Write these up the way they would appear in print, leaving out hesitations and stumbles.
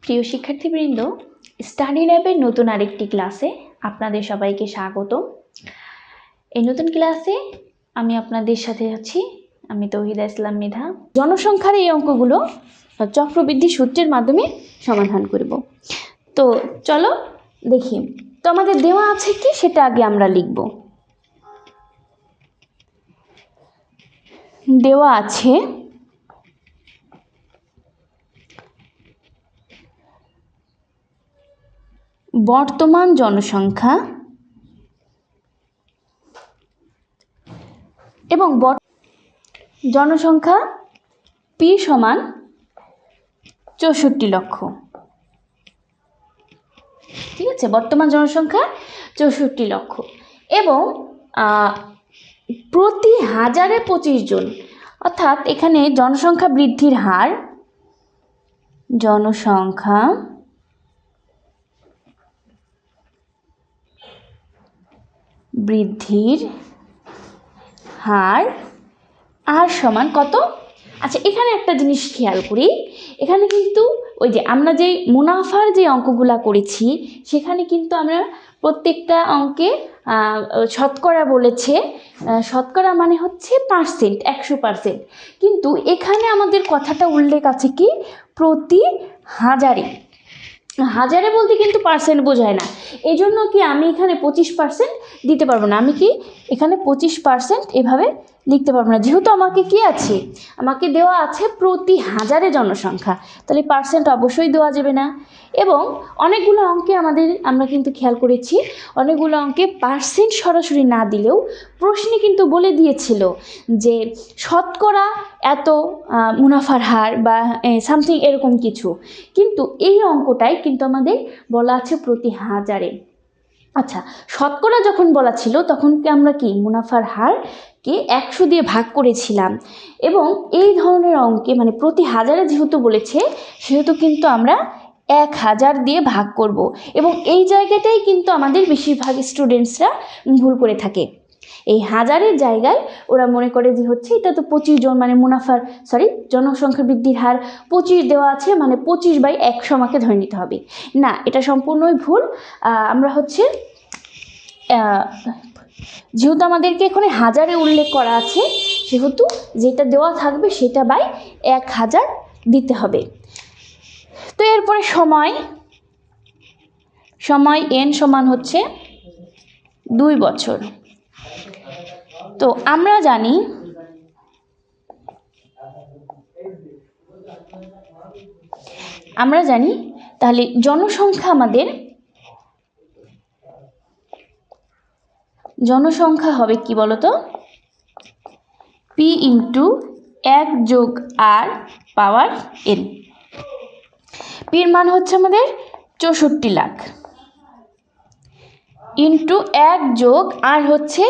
প্রিয় শিক্ষার্থীবৃন্দ, স্টাডি ল্যাবের নতুন আরেকটি ক্লাসে আপনাদের সবাইকে স্বাগত। এই নতুন ক্লাসে আমি আপনাদের সাথে আছি, আমি তৌহিদা ইসলাম মেধা। জনসংখ্যার এই অঙ্কগুলো চক্রবৃদ্ধি সূত্রের মাধ্যমে সমাধান করব। তো চলো দেখি, তো আমাদের দেওয়া আছে কি সেটা আগে আমরা লিখব। দেওয়া আছে বর্তমান জনসংখ্যা এবং জনসংখ্যা পি সমান 64 লক্ষ। ঠিক আছে, বর্তমান জনসংখ্যা 64 লক্ষ এবং প্রতি হাজারে 25 জন, অর্থাৎ এখানে জনসংখ্যা বৃদ্ধির হার, জনসংখ্যা বৃদ্ধির হার আর সমান কত? আচ্ছা, এখানে একটা জিনিস খেয়াল করি, এখানে কিন্তু ওই যে আমরা যে মুনাফার যে অঙ্কগুলা করেছি সেখানে কিন্তু আমরা প্রত্যেকটা অঙ্কে শতকরা বলেছে, শতকরা মানে হচ্ছে পার্সেন্ট, 100%, কিন্তু এখানে আমাদের কথাটা উল্লেখ আছে কি প্রতি হাজারে। হাজারে বলতে কিন্তু পার্সেন্ট বোঝায় না, এই জন্য কি আমি এখানে 25% দিতে পারবো না, আমি কি এখানে 25% এভাবে লিখতে পারবো না, যেহেতু আমাকে কি আছে, আমাকে দেওয়া আছে প্রতি হাজারে জনসংখ্যা, তাহলে পার্সেন্ট অবশ্যই দেওয়া যাবে না। এবং অনেকগুলো অঙ্কে আমরা কিন্তু খেয়াল করেছি, অনেকগুলো অঙ্কে পার্সেন্ট সরাসরি না দিলেও প্রশ্নে কিন্তু বলে দিয়েছিল যে শতকরা এত মুনাফার হার বা সামথিং এরকম কিছু, কিন্তু এই অঙ্কটাই কিন্তু আমাদের বলা আছে প্রতি হাজারে। আচ্ছা, শতকরা যখন বলা ছিল তখন কি আমরা কি মুনাফার হারকে 100 দিয়ে ভাগ করেছিলাম, এবং এই ধরনের অঙ্কে মানে প্রতি হাজারে যেহেতু বলেছে সেহেতু কিন্তু আমরা 1000 দিয়ে ভাগ করব, এবং এই জায়গাটাই কিন্তু আমাদের বেশিরভাগ স্টুডেন্টসরা ভুল করে থাকে। এই হাজারের জায়গায় ওরা মনে করে যে হচ্ছে এটা তো 25 জন মানে মুনাফার জনসংখ্যা বৃদ্ধির হার 25 দেওয়া আছে, মানে 25/100 আমাকে ধরে নিতে হবে। না, এটা সম্পূর্ণই ভুল। আমরা হচ্ছে যেহেতু আমাদেরকে এখানে হাজারে উল্লেখ করা আছে সেহেতু যেটা দেওয়া থাকবে সেটা বাই 1000 দিতে হবে। তো এরপরে সময় n সমান হচ্ছে 2 বছর। তো আমরা জানি তাহলে জনসংখ্যা হবে কি বলতো, p × 1 + r পাওয়ার n। পির মান হচ্ছে আমাদের 64 লাখ, ইন্টু 1 + r হচ্ছে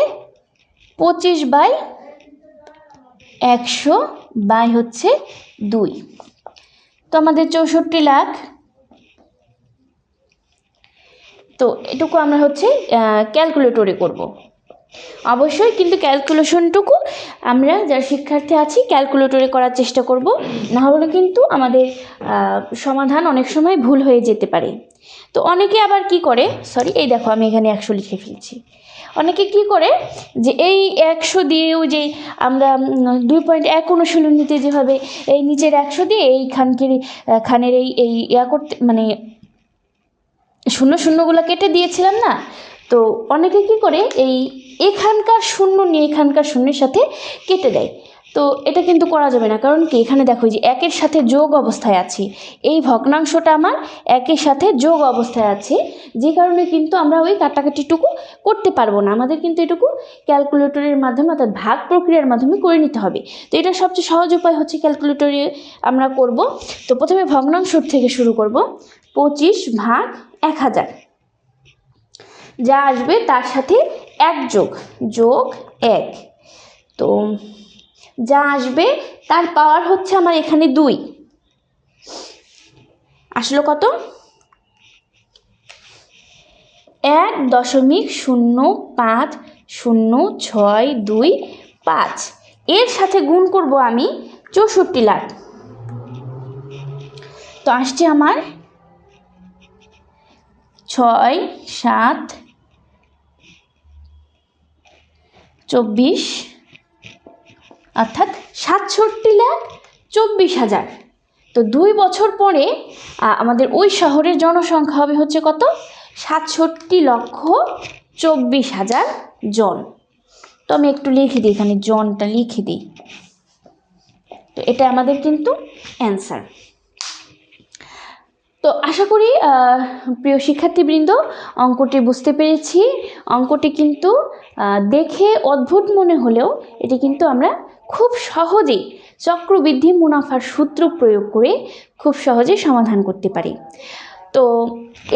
25/100 বাই হচ্ছে 2। তো আমাদের 64 লাখ। তো এটুকু আমরা হচ্ছে ক্যালকুলেটরে করব অবশ্যই, কিন্তু ক্যালকুলেশনটুকু আমরা যারা শিক্ষার্থী আছি ক্যালকুলেটরে করার চেষ্টা করব, না হলে কিন্তু আমাদের সমাধান অনেক সময় ভুল হয়ে যেতে পারে। তো অনেকে আবার কি করে, এই দেখো আমি এখানে 100 লিখে ফেলছি। অনেকে কি করে যে এই 100 দিয়েও যে আমরা 2.1 অনুশীলনীতে যেভাবে এই নিচের 100 দিয়ে এই খানের এই করতে মানে শূন্য শূন্যগুলো কেটে দিয়েছিলাম না, তো অনেকে কি করে এখানকার শূন্য নিয়ে এখানকার শূন্যের সাথে কেটে দেয়। তো এটা কিন্তু করা যাবে না, কারণ কি এখানে দেখো যে 1-এর সাথে যোগ অবস্থায় আছে, এই ভগ্নাংশটা আমার 1-এর সাথে যোগ অবস্থায় আছে, যে কারণে কিন্তু আমরা ওই কাটাকাটিটুকু করতে পারবো না। আমাদের কিন্তু এটুকু ক্যালকুলেটরের মাধ্যমে অর্থাৎ ভাগ প্রক্রিয়ার মাধ্যমে করে নিতে হবে। তো এটা সবচেয়ে সহজ উপায় হচ্ছে ক্যালকুলেটরে আমরা করব। তো প্রথমে ভগ্নাংশ থেকে শুরু করব, 25/1000 যা আসবে তার সাথে 1 যোগ 1, তো যা আসবে তার পাওয়ার হচ্ছে আমার এখানে 2, আসলো কত 1.0506225, এর সাথে গুণ করব আমি 64 লাখ, তো আসছে আমার 6 7 24 অর্থাৎ 67,24,000। তো 2 বছর পরে আমাদের ওই শহরের জনসংখ্যা হবে হচ্ছে কত? 67,24,000 জন। তো আমি একটু লিখে দিই, এখানে জনটা লিখে দিই। তো এটা আমাদের কিন্তু অ্যান্সার। তো আশা করি প্রিয় শিক্ষার্থীবৃন্দ অঙ্কটি বুঝতে পেরেছি। অঙ্কটি কিন্তু দেখে অদ্ভুত মনে হলেও এটি কিন্তু আমরা খুব সহজেই চক্রবৃদ্ধি মুনাফার সূত্র প্রয়োগ করে খুব সহজে সমাধান করতে পারি। তো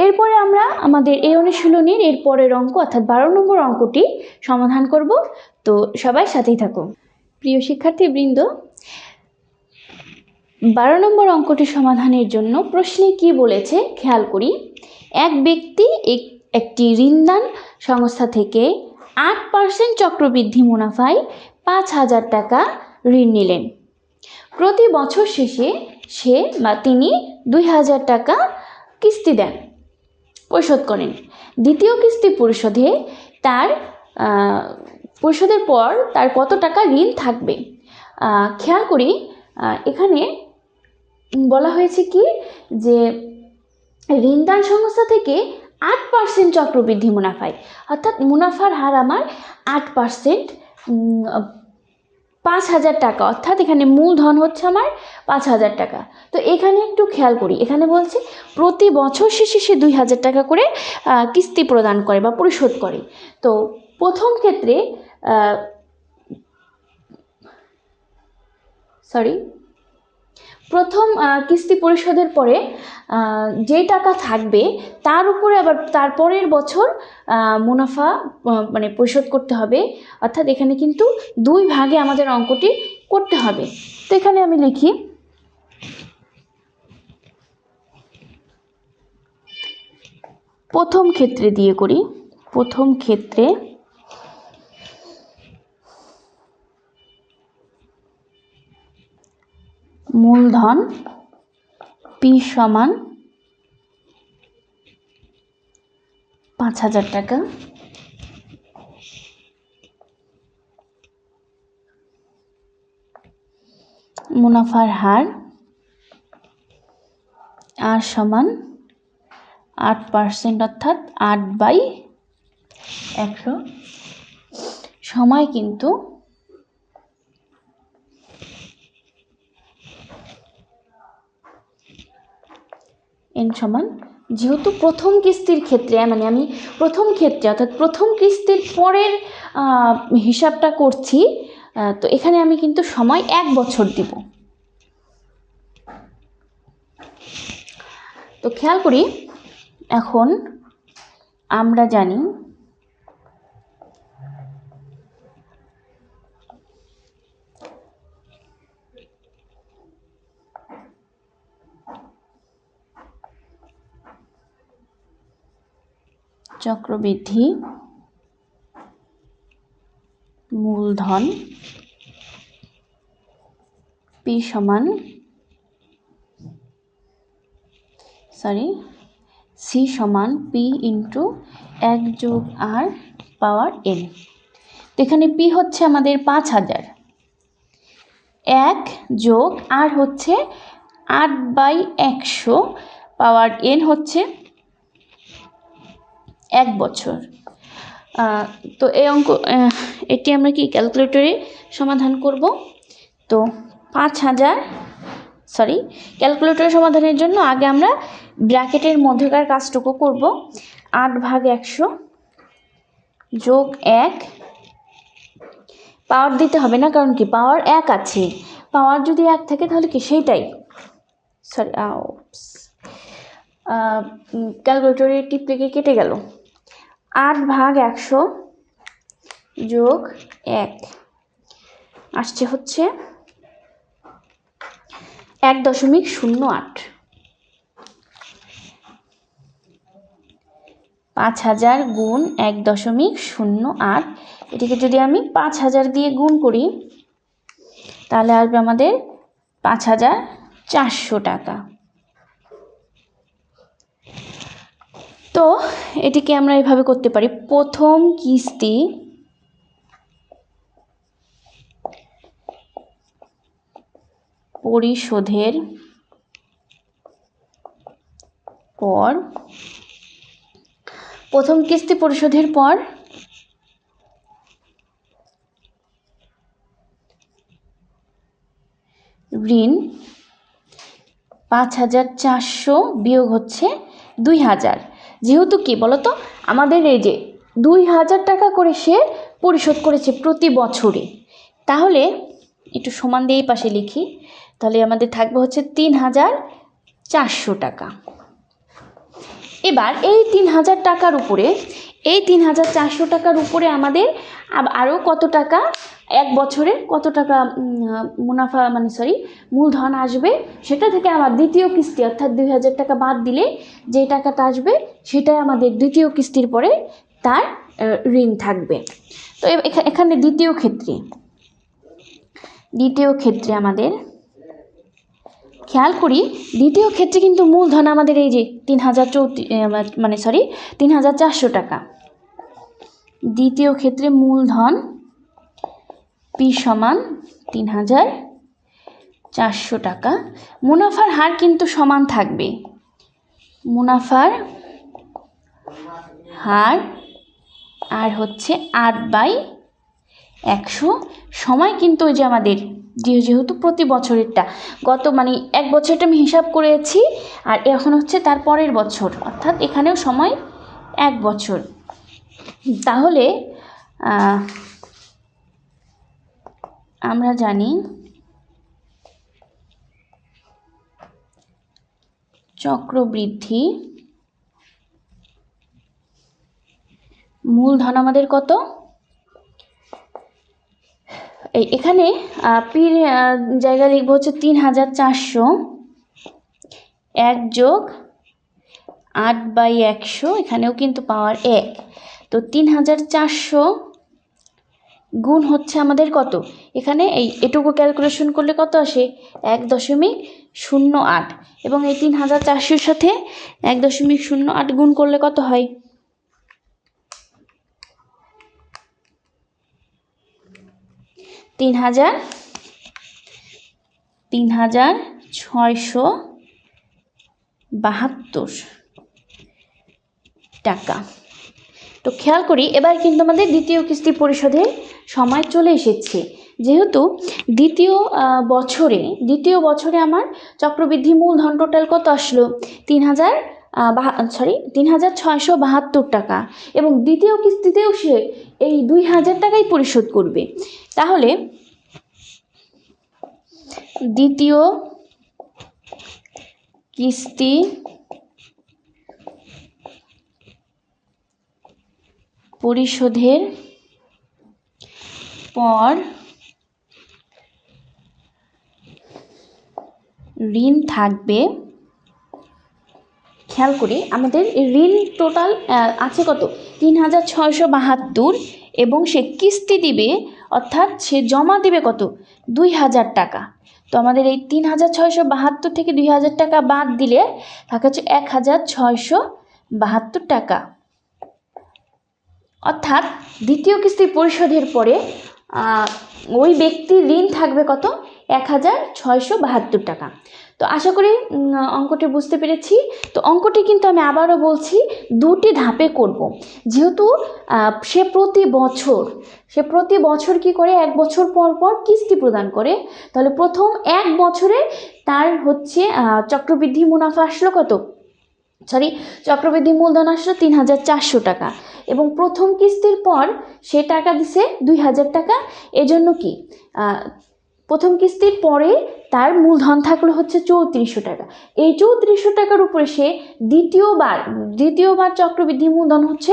এরপরে আমরা আমাদের এই অনুশীলনীর এর পরের অঙ্ক অর্থাৎ 12 নম্বর অঙ্কটি সমাধান করব। তো সবাই সাথেই থাকো। প্রিয় শিক্ষার্থীবৃন্দ, 12 নম্বর অঙ্কটি সমাধানের জন্য প্রশ্নে কি বলেছে খেয়াল করি। এক ব্যক্তি একটি ঋণদান সংস্থা থেকে 8% চক্রবৃদ্ধি মুনাফায় 5,000 টাকা ঋণ নিলেন। প্রতি বছর শেষে তিনি 2,000 টাকা কিস্তি দেন, পরিশোধ করেন। দ্বিতীয় কিস্তি পরিশোধের পর তার কত টাকা ঋণ থাকবে? খেয়াল করি এখানে বলা হয়েছে কি যে ঋণদান সংস্থা থেকে 8% চক্রবৃদ্ধি মুনাফায়, অর্থাৎ মুনাফার হার আমার 8%, 5,000 টাকা, অর্থাৎ এখানে মূলধন হচ্ছে আমার 5,000 টাকা। তো এখানে একটু খেয়াল করি, এখানে বলছে প্রতি বছর শেষে সে 2,000 টাকা করে কিস্তি প্রদান করে বা পরিশোধ করে। তো প্রথম ক্ষেত্রে প্রথম কিস্তি পরিশোধের পরে যে টাকা থাকবে তার উপরে আবার তারপরের বছর মুনাফা মানে পরিশোধ করতে হবে, অর্থাৎ এখানে কিন্তু 2 ভাগে আমাদের অঙ্কটি করতে হবে। তো এখানে আমি লিখি প্রথম ক্ষেত্রে দিয়ে করি। প্রথম ক্ষেত্রে মূলধন P সমান 5,000 টাকা, মুনাফার হার R সমান 8%, অর্থাৎ 8/100। সময় কিন্তু n সমান, যেহেতু প্রথম কিস্তির ক্ষেত্রে মানে আমি প্রথম ক্ষেত্রে অর্থাৎ প্রথম কিস্তির পরের হিসাবটা করছি, তো এখানে আমি কিন্তু সময় 1 বছর দিব। তো খেয়াল করি এখন আমরা জানি চক্রবৃদ্ধি মূলধন P সমান C সমান P ইন্টু 1 যোগ R পাওয়ার N। তো এখানে P হচ্ছে আমাদের 5,000, 1 যোগ R হচ্ছে 8/100, পাওয়ার N হচ্ছে 1 বছর। তো এই এটি আমরা কি ক্যালকুলেটরে সমাধান করব। তো 5,000 ক্যালকুলেটর সমাধানের জন্য আগে আমরা ব্র্যাকেটের মধ্যকার কাজটুকু করব। 8/100 যোগ 1, পাওয়ার দিতে হবে না, কারণ কি পাওয়ার 1 আছে, পাওয়ার যদি 1 থাকে তাহলে কি সেইটাই ক্যালকুলেটরে টিপ লেগে কেটে গেল। 8/100 যোগ 1 আসছে হচ্ছে 1.08। 5,000 গুণ 1.08, এটিকে যদি আমি 5,000 দিয়ে গুণ করি তাহলে আসবে আমাদের 5,400 টাকা। তো এটিকে আমরা এভাবে করতে পারি, প্রথম কিস্তি পরিশোধের পর, প্রথম কিস্তি পরিশোধের পর ঋণ ৫,৪০০ বিয়োগ হচ্ছে ২,০০০। যেহেতু কি বলতো, আমাদের এই যে ২,০০০ টাকা করে সে পরিশোধ করেছে প্রতি বছরে, তাহলে একটু সমান দিয়ে এই পাশে লিখি, তাহলে আমাদের থাকবে হচ্ছে ৩,৪০০ টাকা। এবার এই ৩,০০০ টাকার উপরে, এই ৩,৪০০ টাকার উপরে আমাদের আরও কত টাকা, এক বছরে কত টাকা মুনাফা মূলধন আসবে, সেটা থেকে আমার দ্বিতীয় কিস্তি অর্থাৎ ২,০০০ টাকা বাদ দিলে যে টাকাটা আসবে সেটাই আমাদের দ্বিতীয় কিস্তির পরে তার ঋণ থাকবে। তো এখানে দ্বিতীয় ক্ষেত্রে আমাদের খেয়াল করি, দ্বিতীয় ক্ষেত্রে কিন্তু মূলধন আমাদের এই যে ৩,4০০ টাকা। দ্বিতীয় ক্ষেত্রে মূলধন P সমান ৩,৪০০ টাকা। মুনাফার হার কিন্তু সমান থাকবে, মুনাফার হার আর হচ্ছে ৮/১০০। সময় কিন্তু ওই যে আমাদের যেহেতু প্রতি বছরেরটা এক বছরটা আমি হিসাব করেছি, আর এখন হচ্ছে তার পরের বছর, অর্থাৎ এখানেও সময় ১ বছর। তাহলে আমরা জানি চক্রবৃদ্ধি মূলধন আমাদের কত, এখানে পির জায়গায় লিখবো হচ্ছে ৩,৪০০ ১ যোগ ৮/১০০, এখানেও কিন্তু পাওয়ার ১। তো ৩,৪০০ গুণ হচ্ছে আমাদের কত, এখানে এটুকু ক্যালকুলেশন করলে কত আসে, ১.০৮, এবং এই ৩,৪০০-র সাথে ১.০৮ গুণ করলে কত হয়, ৩,৬৭২ টাকা। তো খেয়াল করি, এবার কিন্তু আমাদের দ্বিতীয় কিস্তি পরিশোধের সময় চলে এসেছে। যেহেতু দ্বিতীয় বছরে আমার চক্রবৃদ্ধি মূলধন টোটাল কত আসলো, ৩,৬৭২ টাকা, এবং দ্বিতীয় কিস্তিতেও সে এই ২,০০০ টাকাই পরিশোধ করবে। তাহলে দ্বিতীয় কিস্তি পরিশোধের পর ঋণ থাকবে, খেয়াল করি আমাদের ঋণ টোটাল আছে কত, ৩,৬৭২, এবং সে কিস্তি দিবে অর্থাৎ সে জমা দেবে কত, ২,০০০ টাকা। তো আমাদের এই ৩,৬৭২ থেকে ২,০০০ টাকা বাদ দিলে থাকে হচ্ছে ১,৬৭২ টাকা। অর্থাৎ দ্বিতীয় কিস্তি পরিশোধের পরে ওই ব্যক্তির ঋণ থাকবে কত, ১,৬৭২ টাকা। তো আশা করি অঙ্কটি বুঝতে পেরেছি। তো অঙ্কটি কিন্তু আমি আবারও বলছি, দুটি ধাপে করব। যেহেতু সে প্রতি বছর কি করে, ১ বছর পর পর কিস্তি প্রদান করে, তাহলে প্রথম ১ বছরে তার হচ্ছে চক্রবৃদ্ধি মুনাফা আসলো কত, চক্রবৃদ্ধি মূলধন আসলো ৩,৪০০ টাকা, এবং প্রথম কিস্তির পর সে টাকা দিছে ২,০০০ টাকা। এজন্য কি প্রথম কিস্তির পরে তার মূলধন থাকলো হচ্ছে ৩৪০০ টাকা। এই ৩৪০০ টাকার উপরে সে দ্বিতীয়বার চক্রবৃদ্ধি মূলধন হচ্ছে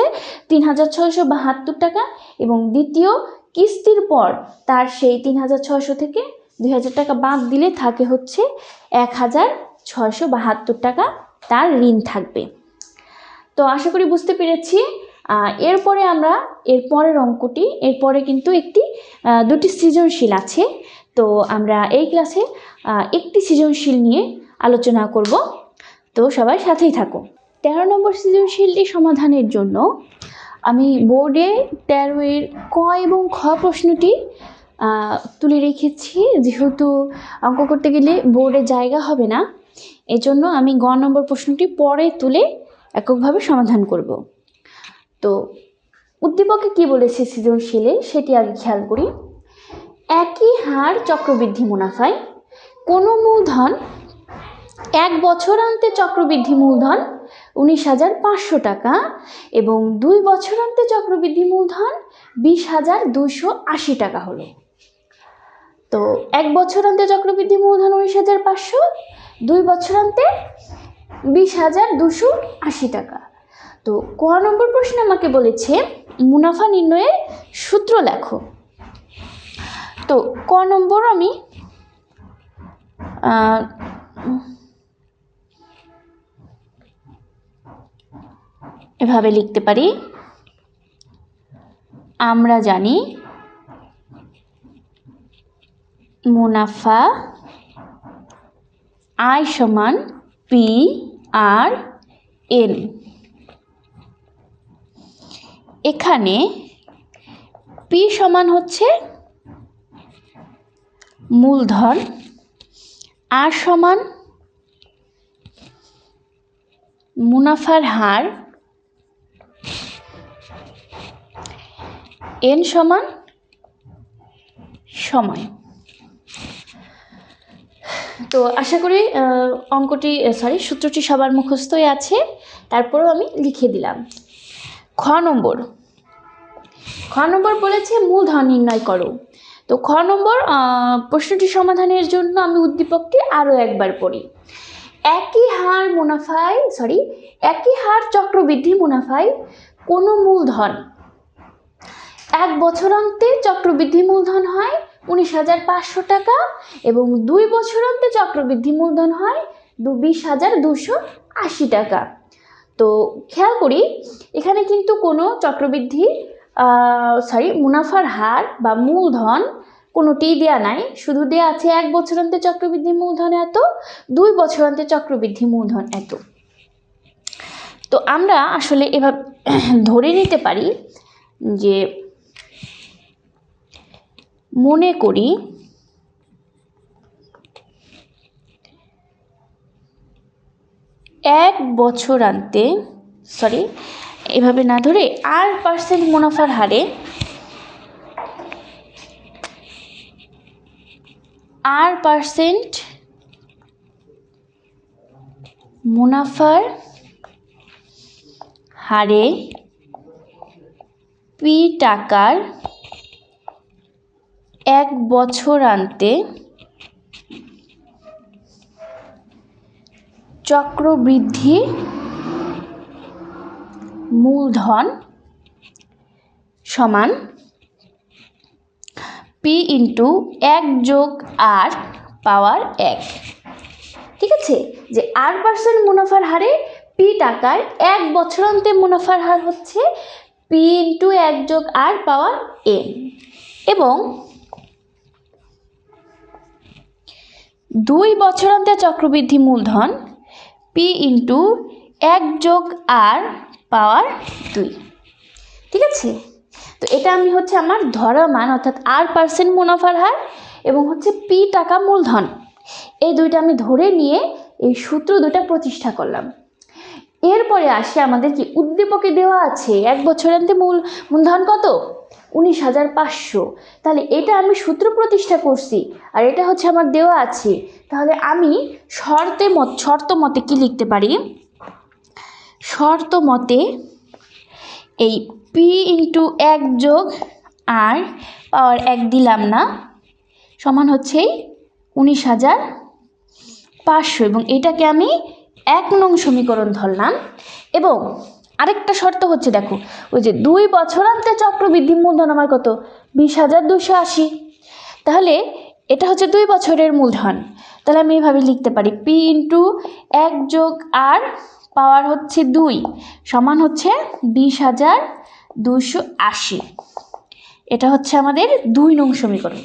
৩,৬৭২ টাকা, এবং দ্বিতীয় কিস্তির পর তার সেই ৩,৬০০ থেকে ২,০০০ টাকা বাদ দিলে থাকে হচ্ছে ১,৬৭২ টাকা তার ঋণ থাকবে। তো আশা করি বুঝতে পেরেছি। এরপরে আমরা এরপরের অঙ্কটি, এরপরে কিন্তু দুটি সৃজনশীল আছে। তো আমরা এই ক্লাসে একটি সৃজনশীল নিয়ে আলোচনা করব। তো সবাই সাথেই থাকো। 13 নম্বর সৃজনশীলটি সমাধানের জন্য আমি বোর্ডে 13-এর ক এবং খ প্রশ্নটি তুলে রেখেছি। যেহেতু অঙ্ক করতে গেলে বোর্ডে জায়গা হবে না, এজন্য আমি গ নম্বর প্রশ্নটি পরে তুলে এককভাবে সমাধান করব। তো উদ্দীপকে কি বলেছে সৃজনশীলে সেটি আগে খেয়াল করি। একই হার চক্রবৃদ্ধি মুনাফায় কোনো মূলধন 1 বছরান্তে চক্রবৃদ্ধি মূলধন 19,500 টাকা এবং 2 বছরান্তে চক্রবৃদ্ধি মূলধন 20,280 টাকা হলো। তো 1 বছরান্তে চক্রবৃদ্ধি মূলধন 19,500, 2 বছরান্তে 20,280 টাকা। তো ক নম্বর প্রশ্নে আমাকে বলেছে মুনাফা নির্ণয়ের সূত্র লেখো। তো ক নম্বর আমি এভাবে লিখতে পারি। আমরা জানি মুনাফা আয় সমান পি আর এন। এখানে পি সমান হচ্ছে মূলধন, আর সমান মুনাফার হার, এন সমান সময়। তো আশা করি সূত্রটি সবার মুখস্থই আছে, তারপরেও আমি লিখে দিলাম। খ নম্বর বলেছে মূলধন নির্ণয় করো। তো খ নম্বর প্রশ্নটি সমাধানের জন্য আমি উদ্দীপকটি আরও একবার পড়ি। একই হার চক্রবৃদ্ধি মুনাফায় কোনো মূলধন 1 বছরান্তে চক্রবৃদ্ধি মূলধন হয় 19,500 টাকা এবং 2 বছরান্তে চক্রবৃদ্ধি মূলধন হয় 20,280 টাকা। তো খেয়াল করি এখানে কিন্তু কোনো মুনাফার হার বা মূলধন কোনোটি দেয়া নাই, শুধু দেয়া আছে 1 বছরান্তে চক্রবৃদ্ধি মূলধন এত, 2 বছরান্তে চক্রবৃদ্ধি মূলধন এত। তো আমরা আসলে এভাবে ধরে নিতে পারি যে মনে করি এভাবে না ধরে R% মুনাফার হারে R% মুনাফার হারে পি টাকার 1 বছরান্তে চক্রবৃদ্ধি মূলধন সমান পি ইন্টু 1 যোগ আর পাওয়ার 1। ঠিক আছে, যে R% মুনাফার হারে পি টাকার 1 বছরান্তে মুনাফার হার হচ্ছে পি ইন্টু 1 যোগ আর পাওয়ার এন, এবং 2 বছরান্তে চক্রবৃদ্ধি মূলধন পি ইন্টু 1 যোগ আর পাওয়ার 2। ঠিক আছে, তো এটা আমি হচ্ছে আমার ধরা মান, অর্থাৎ R% মুনাফার হার এবং হচ্ছে পি টাকা মূলধন, এই দুইটা আমি ধরে নিয়ে এই সূত্র দুটা প্রতিষ্ঠা করলাম। এরপরে আসে আমাদের কি উদ্দীপকে দেওয়া আছে 1 বছরান্তে মূলধন কত 19,500, তাহলে এটা আমি সূত্র প্রতিষ্ঠা করছি আর এটা হচ্ছে আমার দেওয়া আছে। তাহলে আমি শর্ত মতে কি লিখতে পারি, শর্ত মতে এই পি ইন্টু 1 যোগ আর পাওয়ার 1 দিলাম না, সমান হচ্ছে 19,500, এবং এটাকে আমি 1 নং সমীকরণ ধরলাম। এবং আরেকটা শর্ত হচ্ছে, দেখো ওই যে 2 বছরান্তে চক্রবৃদ্ধি মূলধন আমার কত 20,280, তাহলে এটা হচ্ছে 2 বছরের মূলধন। তাহলে আমি এইভাবে লিখতে পারি পি ইন্টু 1 যোগ আর পাওয়ার হচ্ছে 2 সমান হচ্ছে 20,280। এটা হচ্ছে আমাদের 2 নং সমীকরণ।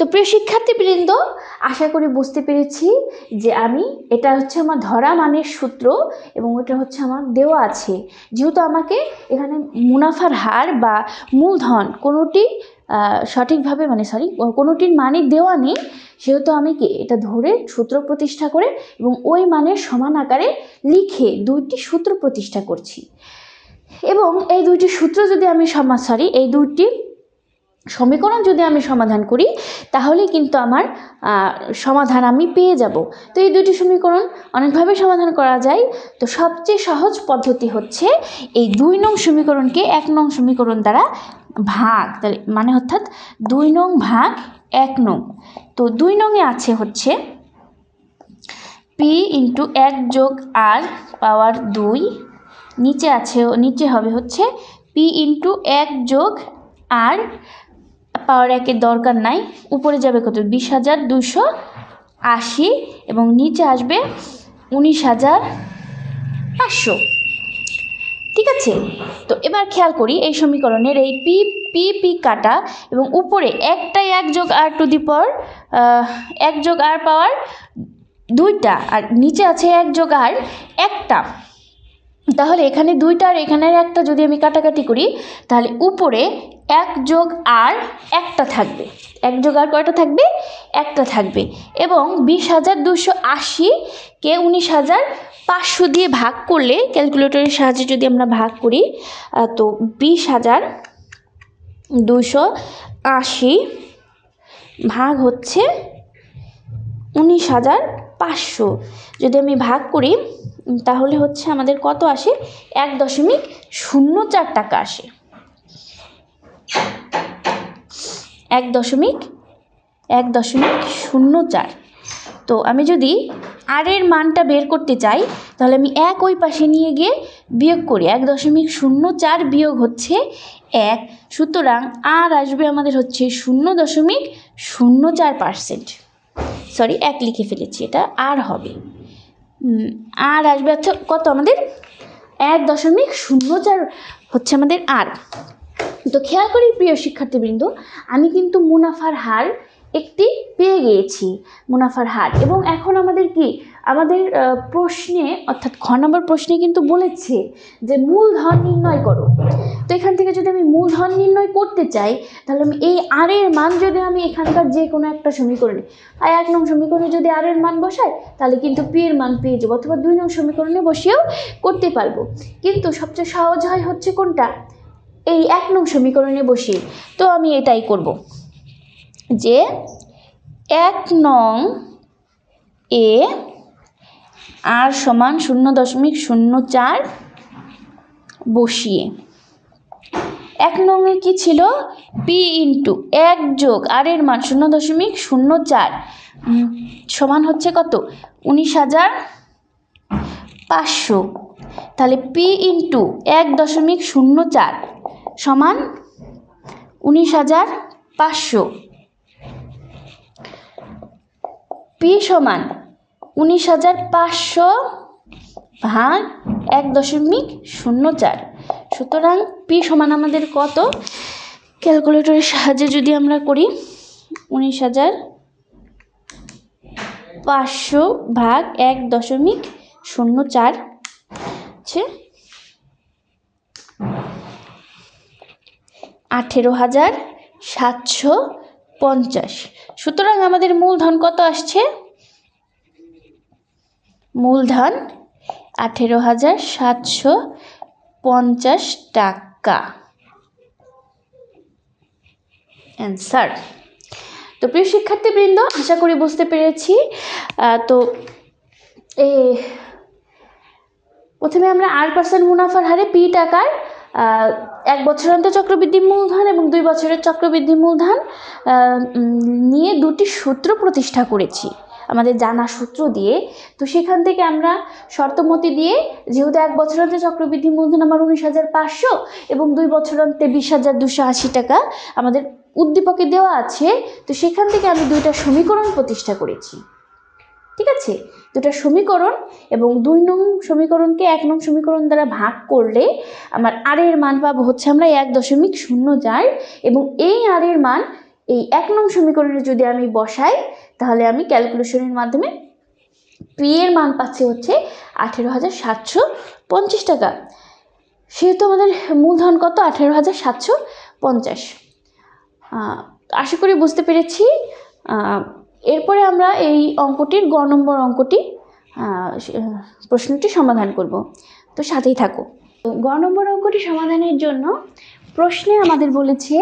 তো প্রিয় শিক্ষার্থীবৃন্দ, আশা করি বুঝতে পেরেছি যে আমি এটা হচ্ছে আমার ধরা মানের সূত্র এবং এটা হচ্ছে আমার দেওয়া আছে। যেহেতু আমাকে এখানে মুনাফার হার বা মূলধন কোনোটি সঠিকভাবে কোনোটির মানে দেওয়া নেই, সেহেতু আমি কি এটা ধরে সূত্র প্রতিষ্ঠা করে এবং ওই মানের সমান আকারে লিখে দুইটি সূত্র প্রতিষ্ঠা করছি। এবং এই দুইটি সূত্র যদি আমি এই দুইটি সমীকরণ যদি আমি সমাধান করি তাহলে কিন্তু আমার সমাধান আমি পেয়ে যাব। তো এই দুটি সমীকরণ অনেকভাবে সমাধান করা যায়। তো সবচেয়ে সহজ পদ্ধতি হচ্ছে এই 2 নং সমীকরণকে 1 নং সমীকরণ দ্বারা ভাগ, তাহলে মানে অর্থাৎ 2 নং ভাগ 1 নং। তো 2 নংয়ে আছে হচ্ছে p × 1 + r পাওয়ার 2, নিচে হবে হচ্ছে p × 1 + r পাওয়ার 1-এর দরকার নাই, উপরে যাবে কত 20,280 এবং নিচে আসবে 19,500। ঠিক আছে, তো এবার খেয়াল করি এই সমীকরণের এই পি কাটা এবং উপরে একটাই 1 + r to the power 1 + r পাওয়ার 2টা আর নিচে আছে 1 + r একটা। তাহলে এখানে 2টা আর এখানের একটা যদি আমি কাটাকাটি করি তাহলে উপরে 1 + r একটা থাকবে, 1 + r কয়টা থাকবে? একটা থাকবে। এবং 20,280-কে 19,500 দিয়ে ভাগ করলে, ক্যালকুলেটরের সাহায্যে যদি আমরা ভাগ করি তো 20,280 ভাগ হচ্ছে 19,500 যদি আমি ভাগ করি তাহলে হচ্ছে আমাদের কত আসে? 1.04 টাকা আসে। 1.04। তো আমি যদি আর এর মানটা বের করতে চাই তাহলে আমি 1 ওই পাশে নিয়ে গিয়ে বিয়োগ করি। 1.04 বিয়োগ হচ্ছে 1, সুতরাং আর আসবে আমাদের হচ্ছে 0.04%। 1 লিখে ফেলেছি, এটা আর হবে, আর আসবে হচ্ছে কত আমাদের 1.04 হচ্ছে আমাদের আর। তো খেয়াল করি প্রিয় শিক্ষার্থীবৃন্দ, আমি কিন্তু মুনাফার হার একটি পেয়ে গিয়েছি, মুনাফার হার। এবং এখন আমাদের প্রশ্নে অর্থাৎ খ নম্বর প্রশ্নে কিন্তু বলেছে যে মূলধন নির্ণয় করো। তো এখান থেকে যদি আমি মূলধন নির্ণয় করতে চাই তাহলে আমি এই আর এর মান যদি আমি এখানকার যে কোনো একটা সমীকরণে 1 নং সমীকরণে যদি আর এর মান বসাই তাহলে কিন্তু পি এর মান পেয়ে যাবো, অথবা 2 নং সমীকরণে বসিয়েও করতে পারবো। কিন্তু সবচেয়ে সহজ হয় হচ্ছে কোনটা? এই 1 নং সমীকরণে বসিয়ে। তো আমি এটাই করব যে 1 নং এ আর সমান 0.04 বসিয়ে 1 নং এ কি ছিল? পি × 1 + আর এর মান 0.04 সমান হচ্ছে কত? 19,500। তাহলে পি × 1.04 সমান 19,500। পি সমান 19,500 ভাগ 1.04। সুতরাং পি সমান আমাদের কত? ক্যালকুলেটরের সাহায্যে যদি আমরা করি 19,500 ভাগ 1.04 হচ্ছে 18,750। সুতরাং আমাদের মূলধন কত আসছে? মূলধন 18,750 টাকা। অ্যান্সার। তো প্রিয় শিক্ষার্থীবৃন্দ, আশা করি বুঝতে পেরেছি। তো প্রথমে আমরা 8% মুনাফার হারে পি টাকার 1 বছরান্তর চক্রবৃদ্ধি মূলধন এবং 2 বছরের চক্রবৃদ্ধি মূলধন নিয়ে দুটি সূত্র প্রতিষ্ঠা করেছি আমাদের জানা সূত্র দিয়ে। তো সেখান থেকে আমরা শর্তমতি দিয়ে, যেহেতু 1 বছরান্তে চক্রবৃদ্ধি মূলধন আমার 19,500 এবং 2 বছরান্তে 20,280 টাকা আমাদের উদ্দীপকে দেওয়া আছে, তো সেখান থেকে আমি 2টা সমীকরণ প্রতিষ্ঠা করেছি। ঠিক আছে, 2টা সমীকরণ এবং 2 নং সমীকরণকে 1 নং সমীকরণ দ্বারা ভাগ করলে আমার আর এর মান পাবো হচ্ছে আমরা 1.04 এবং এই আর এর মান এই 1 নং সমীকরণে যদি আমি বসাই তাহলে আমি ক্যালকুলেশনের মাধ্যমে পি এর মান পাচ্ছি হচ্ছে 18,750 টাকা। সেহেতু আমাদের মূলধন কত? 18,750। আশা করি বুঝতে পেরেছি। এরপরে আমরা এই অঙ্কটির গ নম্বর অঙ্কটি প্রশ্নটি সমাধান করব, তো সাথেই থাকো। গ নম্বর অঙ্কটি সমাধানের জন্য প্রশ্নে আমাদের বলেছে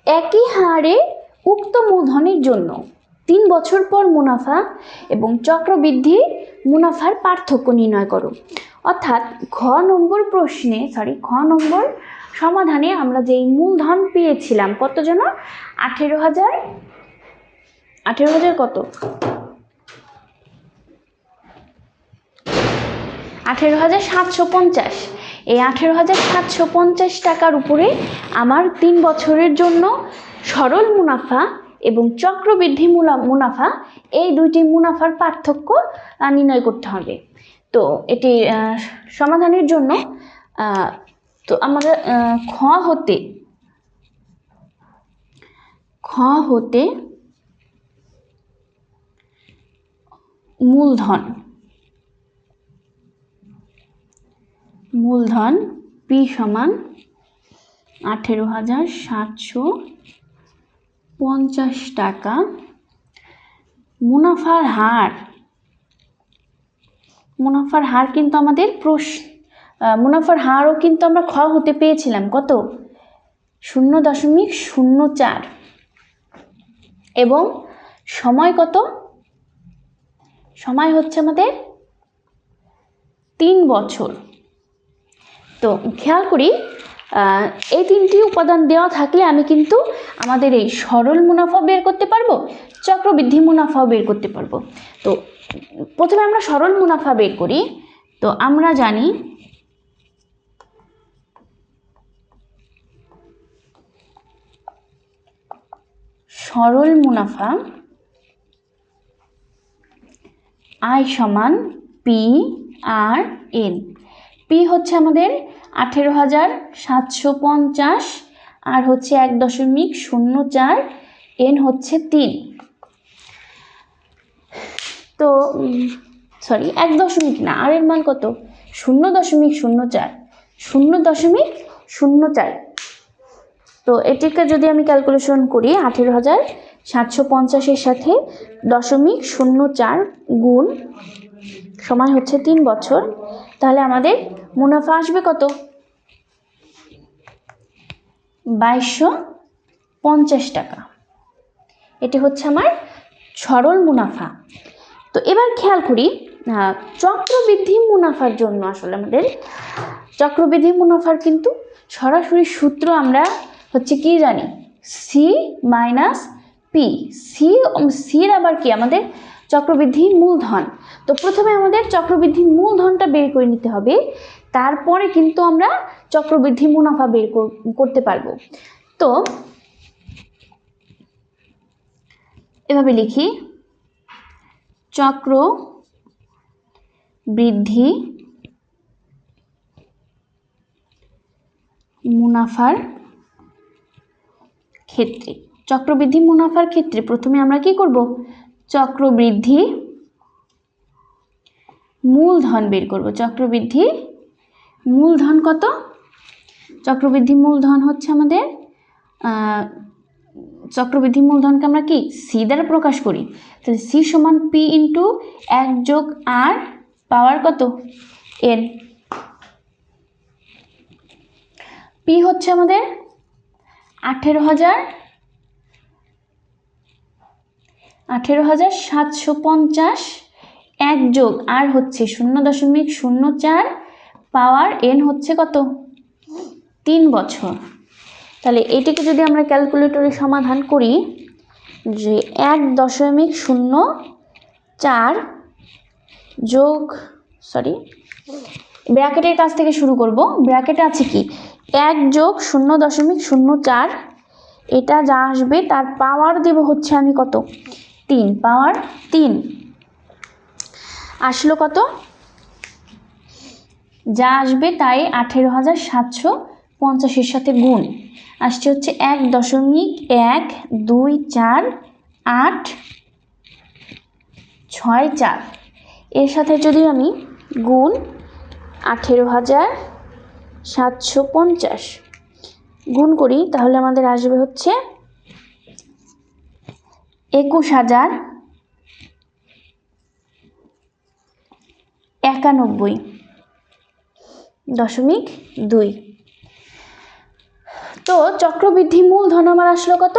একই হারে উক্ত মূলধনের জন্য 3 বছর পর মুনাফা এবং চক্রবৃদ্ধি মুনাফার পার্থক্য নির্ণয় করো। অর্থাৎ খ নম্বর সমাধানে আমরা যেই মূলধন পেয়েছিলাম কত যেন? 18,000 কত? 18,750। এই 18,750 টাকার উপরে আমার 3 বছরের জন্য সরল মুনাফা এবং চক্রবৃদ্ধি মুনাফা, এই দুইটি মুনাফার পার্থক্য নির্ণয় করতে হবে। তো এটি সমাধানের জন্য তো আমরা খ হতে মূলধন পি সমান 18,750 টাকা, মুনাফার হার কিন্তু আমাদের মুনাফার হারও কিন্তু আমরা খ হতে পেয়েছিলাম কত? 0.04 এবং সময় কত? সময় হচ্ছে আমাদের 3 বছর। তো খেয়াল করি এই 3টি উপাদান দেওয়া থাকলে আমি কিন্তু আমাদের এই সরল মুনাফা বের করতে পারবো, চক্রবৃদ্ধি মুনাফাও বের করতে পারবো। তো প্রথমে আমরা সরল মুনাফা বের করি। তো আমরা জানি সরল মুনাফা আই সমান পি আর এন। পি হচ্ছে আমাদের 18,750 আর হচ্ছে 1.04, এন হচ্ছে 3। তো 1 না, আর এর মান কত? 0.04। তো এটিকে যদি আমি ক্যালকুলেশন করি 18,750-এর সাথে 0.04 গুণ সময় হচ্ছে 3 বছর, তাহলে আমাদের মুনাফা আসবে কত? 2250 টাকা। এটি হচ্ছে আমার সরল মুনাফা। তো এবার খেয়াল করি চক্রবৃদ্ধি মুনাফার জন্য আসলে আমাদের চক্রবৃদ্ধি মুনাফার কিন্তু সরাসরি সূত্র আমরা হচ্ছে কি জানি? C minus P. সির আবার কি? আমাদের চক্রবৃদ্ধি মূলধন। তো প্রথমে আমাদের চক্রবৃদ্ধি মূলধনটা বের করে নিতে হবে, তারপরে কিন্তু আমরা চক্রবৃদ্ধি মুনাফা বের করতে পারবো। তো এভাবে লিখি, চক্রবৃদ্ধি মুনাফার ক্ষেত্রে প্রথমে আমরা কি করব? চক্রবৃদ্ধি মূলধন বের করব। চক্রবৃদ্ধি মূলধন কত? চক্রবৃদ্ধি মূলধন হচ্ছে আমাদের চক্রবৃদ্ধি মূলধনকে আমরা কি সি দ্বারা প্রকাশ করি। তাহলে সি সমান পি ইন্টু 1+r পাওয়ার কত? এন। পি হচ্ছে আমাদের 18,750, 1+r হচ্ছে 0.04 পাওয়ার এন হচ্ছে কত? 3 বছর। তাহলে এটিকে যদি আমরা ক্যালকুলেটরে সমাধান করি যে 1.04 যোগ ব্র্যাকেটের কাছ থেকে শুরু করব। ব্র্যাকেটে আছে কি? 1 যোগ 0.04, এটা যা আসবে তার পাওয়ার দেব হচ্ছে আমি কত? 3, পাওয়ার 3 আসলো কত? যা আসবে তাই 18,750-এর সাথে গুণ। আসছে হচ্ছে 1.24864। এর সাথে যদি আমি গুণ 18,750 গুণ করি তাহলে আমাদের আসবে হচ্ছে 21,091.2। তো চক্রবৃদ্ধি মূলধন আমার আসলো কত?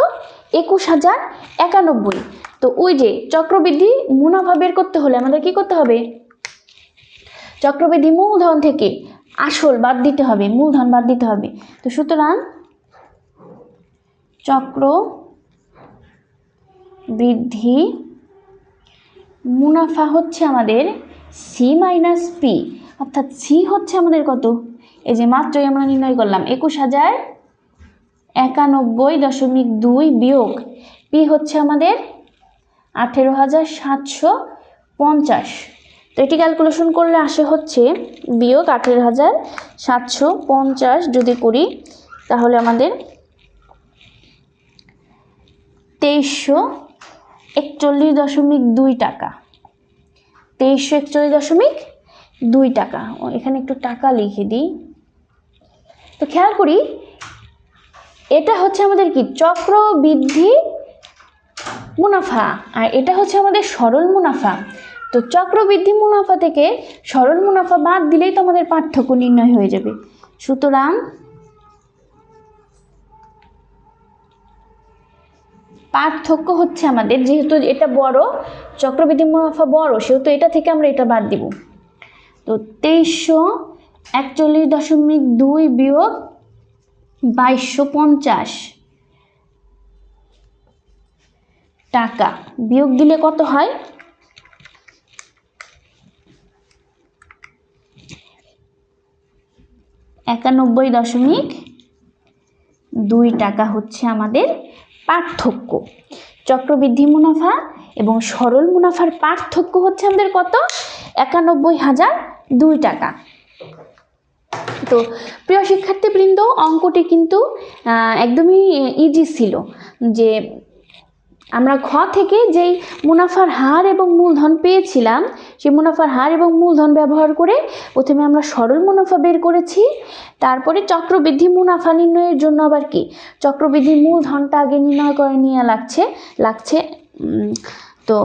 21,091। তো ওই যে চক্রবৃদ্ধি মুনাফা বের করতে হলে আমাদের কি করতে হবে? চক্রবৃদ্ধি মূলধন থেকে আসল বাদ দিতে হবে, মূলধন বাদ দিতে হবে। তো সুতরাং চক্রবৃদ্ধি মুনাফা হচ্ছে আমাদের সি মাইনাস পি, অর্থাৎ সি হচ্ছে আমাদের কত? এই যে মাত্রই আমরা নির্ণয় করলাম 21,091.2 বিয়োগ পি হচ্ছে আমাদের 18,750। তো এটি ক্যালকুলেশন করলে আসে হচ্ছে বিয়োগ 18,750 যদি করি তাহলে আমাদের 2341.2 টাকা। 2341.2 টাকা। এখানে একটু টাকা লিখে দিই। তো খেয়াল করি এটা হচ্ছে আমাদের কি? চক্রবৃদ্ধি মুনাফা, আর এটা হচ্ছে আমাদের সরল মুনাফা। তো চক্রবৃদ্ধি মুনাফা থেকে সরল মুনাফা বাদ দিলেই তো আমাদের পার্থক্য নির্ণয় হয়ে যাবে। সুতরাং পার্থক্য হচ্ছে আমাদের, যেহেতু এটা বড়, চক্রবৃদ্ধি মুনাফা বড়, সেহেতু এটা থেকে আমরা এটা বাদ দিব। তো 2341.2 বিয়োগ 2250 টাকা বিয়োগ দিলে কত হয়? 91.2 টাকা হচ্ছে আমাদের পার্থক্য। চক্রবৃদ্ধি মুনাফা এবং সরল মুনাফার পার্থক্য হচ্ছে আমাদের কত? 91,002 টাকা। তো প্রিয় শিক্ষার্থীবৃন্দ, অঙ্কটি কিন্তু একদমই ইজি ছিল। যে আমরা ঘ থেকে যেই মুনাফার হার এবং মূলধন পেয়েছিলাম, সেই মুনাফার হার এবং মূলধন ব্যবহার করে প্রথমে আমরা সরল মুনাফা বের করেছি, তারপরে চক্রবৃদ্ধি মুনাফা নির্ণয়ের জন্য আবার কি চক্রবৃদ্ধি মূলধনটা আগে নির্ণয় করে নিয়ে লাগছে। তো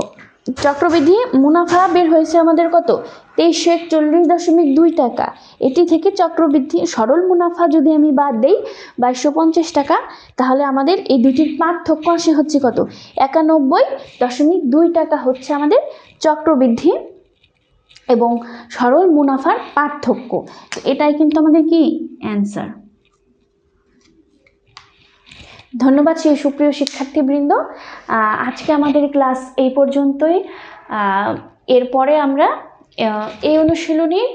চক্রবৃদ্ধি মুনাফা বের হয়েছে আমাদের কত? 2341.2 টাকা। এটি থেকে চক্রবৃদ্ধি সরল মুনাফা যদি আমি বাদ দেই 2250 টাকা, তাহলে আমাদের এই দুটির পার্থক্য আসে হচ্ছে কত? 91.2 টাকা হচ্ছে আমাদের চক্রবৃদ্ধি এবং সরল মুনাফার পার্থক্য। এটাই কিন্তু আমাদের কি অ্যান্সার। ধন্যবাদ সুপ্রিয় শিক্ষার্থীবৃন্দ। আজকে আমাদের ক্লাস এই পর্যন্তই। এরপরে আমরা এই অনুশীলনীর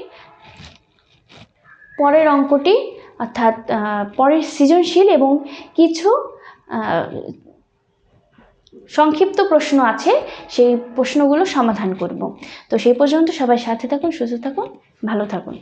পরের অঙ্কটি, অর্থাৎ পরের সৃজনশীল এবং কিছু সংক্ষিপ্ত প্রশ্ন আছে, সেই প্রশ্নগুলো সমাধান করব। তো সেই পর্যন্ত সবাই সাথে থাকুন, সুস্থ থাকুন, ভালো থাকুন।